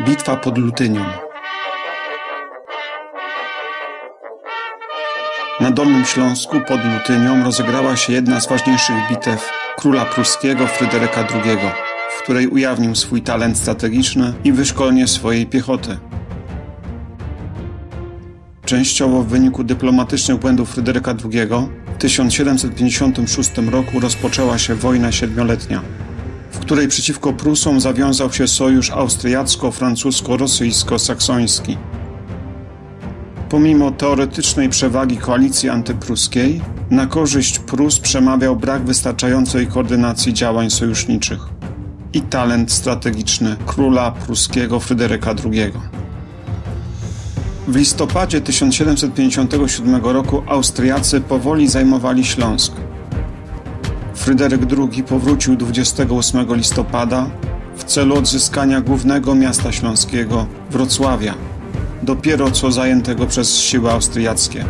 Bitwa pod Lutynią. Na Dolnym Śląsku pod Lutynią rozegrała się jedna z ważniejszych bitew króla pruskiego Fryderyka II, w której ujawnił swój talent strategiczny i wyszkolenie swojej piechoty. Częściowo w wyniku dyplomatycznych błędów Fryderyka II w 1756 roku rozpoczęła się wojna siedmioletnia, w której przeciwko Prusom zawiązał się sojusz austriacko-francusko-rosyjsko-saksoński. Pomimo teoretycznej przewagi koalicji antypruskiej, na korzyść Prus przemawiał brak wystarczającej koordynacji działań sojuszniczych i talent strategiczny króla pruskiego Fryderyka II. W listopadzie 1757 roku Austriacy powoli zajmowali Śląsk. Fryderyk II powrócił 28 listopada w celu odzyskania głównego miasta śląskiego, Wrocławia, dopiero co zajętego przez siły austriackie.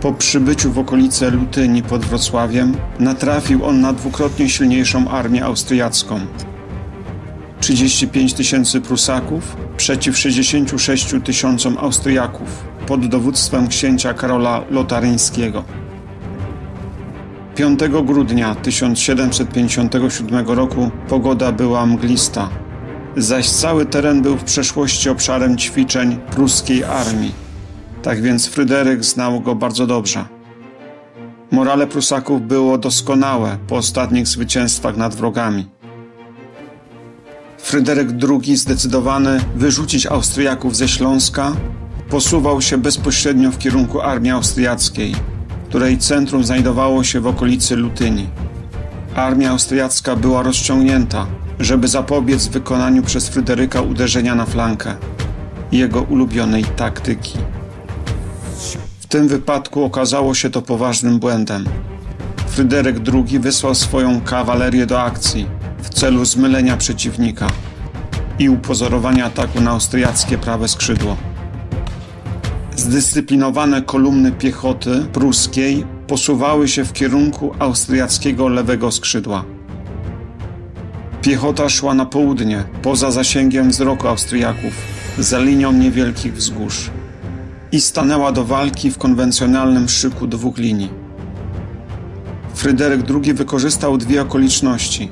Po przybyciu w okolice Lutyni pod Wrocławiem natrafił on na dwukrotnie silniejszą armię austriacką. 35 000 Prusaków przeciw 66 000 Austriaków pod dowództwem księcia Karola Lotaryńskiego. 5 grudnia 1757 roku pogoda była mglista, zaś cały teren był w przeszłości obszarem ćwiczeń pruskiej armii. Tak więc Fryderyk znał go bardzo dobrze. Morale Prusaków było doskonałe po ostatnich zwycięstwach nad wrogami. Fryderyk II, zdecydowany wyrzucić Austriaków ze Śląska, posuwał się bezpośrednio w kierunku armii austriackiej, której centrum znajdowało się w okolicy Lutyni. Armia austriacka była rozciągnięta, żeby zapobiec wykonaniu przez Fryderyka uderzenia na flankę, jego ulubionej taktyki. W tym wypadku okazało się to poważnym błędem. Fryderyk II wysłał swoją kawalerię do akcji w celu zmylenia przeciwnika i upozorowania ataku na austriackie prawe skrzydło. Zdyscyplinowane kolumny piechoty pruskiej posuwały się w kierunku austriackiego lewego skrzydła. Piechota szła na południe, poza zasięgiem wzroku Austriaków, za linią niewielkich wzgórz i stanęła do walki w konwencjonalnym szyku dwóch linii. Fryderyk II wykorzystał dwie okoliczności.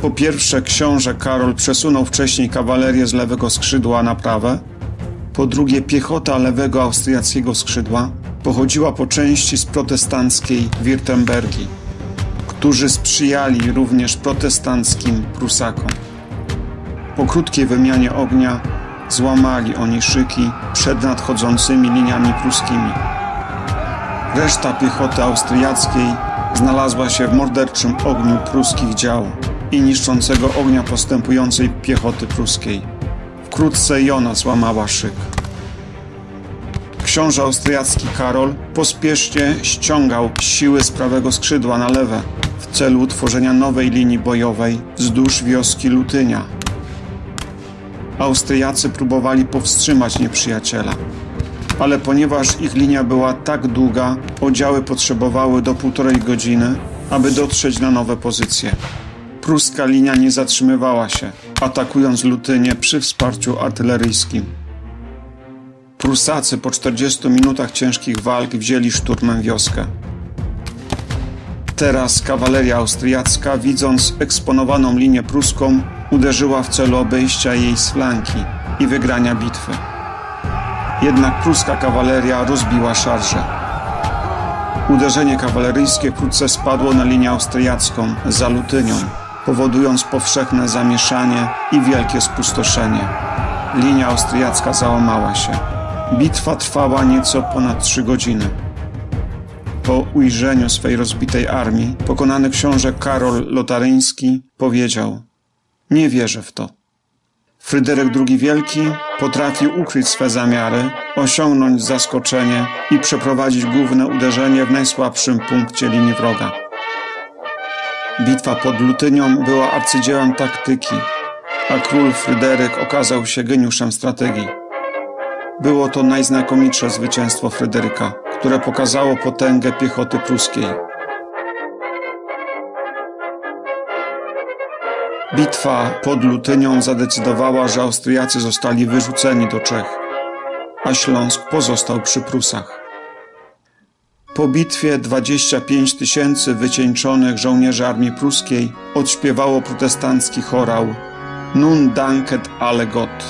Po pierwsze, książę Karol przesunął wcześniej kawalerię z lewego skrzydła na prawe. Po drugie, piechota lewego austriackiego skrzydła pochodziła po części z protestanckiej Wirtembergi, którzy sprzyjali również protestanckim Prusakom. Po krótkiej wymianie ognia złamali oni szyki przed nadchodzącymi liniami pruskimi. Reszta piechoty austriackiej znalazła się w morderczym ogniu pruskich dział i niszczącego ognia postępującej piechoty pruskiej. Wkrótce i ona złamała szyk. Książę austriacki Karol pospiesznie ściągał siły z prawego skrzydła na lewe w celu utworzenia nowej linii bojowej wzdłuż wioski Lutynia. Austriacy próbowali powstrzymać nieprzyjaciela, ale ponieważ ich linia była tak długa, oddziały potrzebowały do 1,5 godziny, aby dotrzeć na nowe pozycje. Pruska linia nie zatrzymywała się, atakując Lutynię przy wsparciu artyleryjskim. Prusacy po 40 minutach ciężkich walk wzięli szturmem wioskę. Teraz kawaleria austriacka, widząc eksponowaną linię pruską, uderzyła w celu obejścia jej z flanki i wygrania bitwy. Jednak pruska kawaleria rozbiła szarże. Uderzenie kawaleryjskie wkrótce spadło na linię austriacką za Lutynią, powodując powszechne zamieszanie i wielkie spustoszenie. Linia austriacka załamała się. Bitwa trwała nieco ponad 3 godziny. Po ujrzeniu swej rozbitej armii, pokonany książę Karol Lotaryński powiedział: „Nie wierzę w to”. Fryderyk II Wielki potrafił ukryć swe zamiary, osiągnąć zaskoczenie i przeprowadzić główne uderzenie w najsłabszym punkcie linii wroga. Bitwa pod Lutynią była arcydziełem taktyki, a król Fryderyk okazał się geniuszem strategii. Było to najznakomitsze zwycięstwo Fryderyka, które pokazało potęgę piechoty pruskiej. Bitwa pod Lutynią zadecydowała, że Austriacy zostali wyrzuceni do Czech, a Śląsk pozostał przy Prusach. Po bitwie 25 000 wycieńczonych żołnierzy armii pruskiej odśpiewało protestancki chorał Nun danket alle Gott.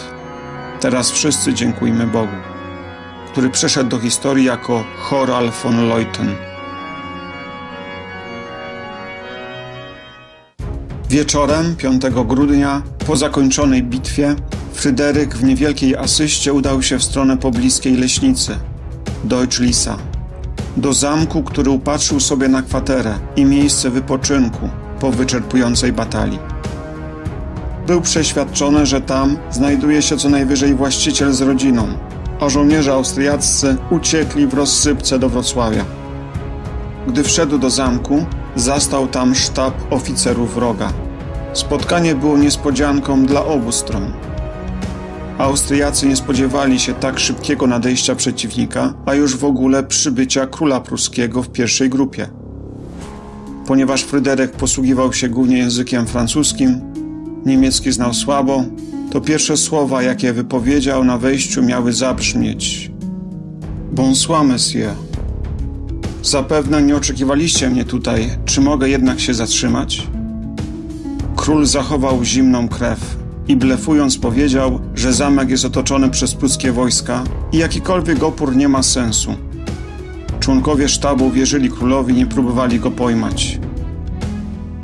Teraz wszyscy dziękujmy Bogu, który przeszedł do historii jako Choral von Leuten. Wieczorem 5 grudnia, po zakończonej bitwie, Fryderyk w niewielkiej asyście udał się w stronę pobliskiej leśnicy, Deutschlisa, do zamku, który upatrzył sobie na kwaterę i miejsce wypoczynku po wyczerpującej batalii. Był przeświadczony, że tam znajduje się co najwyżej właściciel z rodziną, a żołnierze austriaccy uciekli w rozsypce do Wrocławia. Gdy wszedł do zamku, zastał tam sztab oficerów wroga. Spotkanie było niespodzianką dla obu stron. Austriacy nie spodziewali się tak szybkiego nadejścia przeciwnika, a już w ogóle przybycia króla pruskiego w pierwszej grupie. Ponieważ Fryderyk posługiwał się głównie językiem francuskim, niemiecki znał słabo, to pierwsze słowa, jakie wypowiedział na wejściu, miały zabrzmieć: Bonsoir, monsieur. Zapewne nie oczekiwaliście mnie tutaj, czy mogę jednak się zatrzymać? Król zachował zimną krew i blefując powiedział, że zamek jest otoczony przez pruskie wojska i jakikolwiek opór nie ma sensu. Członkowie sztabu wierzyli królowi i nie próbowali go pojmać.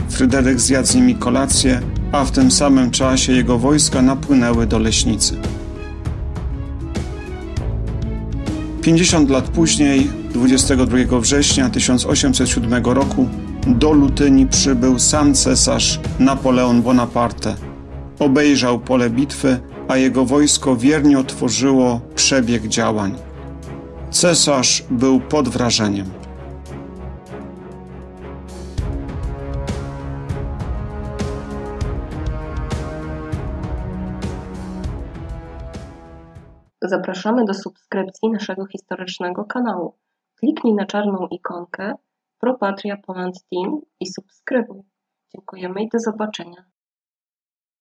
Fryderyk zjadł z nimi kolację, a w tym samym czasie jego wojska napłynęły do leśnicy. 50 lat później, 22 września 1807 roku, do Lutyni przybył sam cesarz Napoleon Bonaparte. Obejrzał pole bitwy, a jego wojsko wiernie otworzyło przebieg działań. Cesarz był pod wrażeniem. Zapraszamy do subskrypcji naszego historycznego kanału. Kliknij na czarną ikonkę Pro Patria Poland Team i subskrybuj. Dziękujemy i do zobaczenia.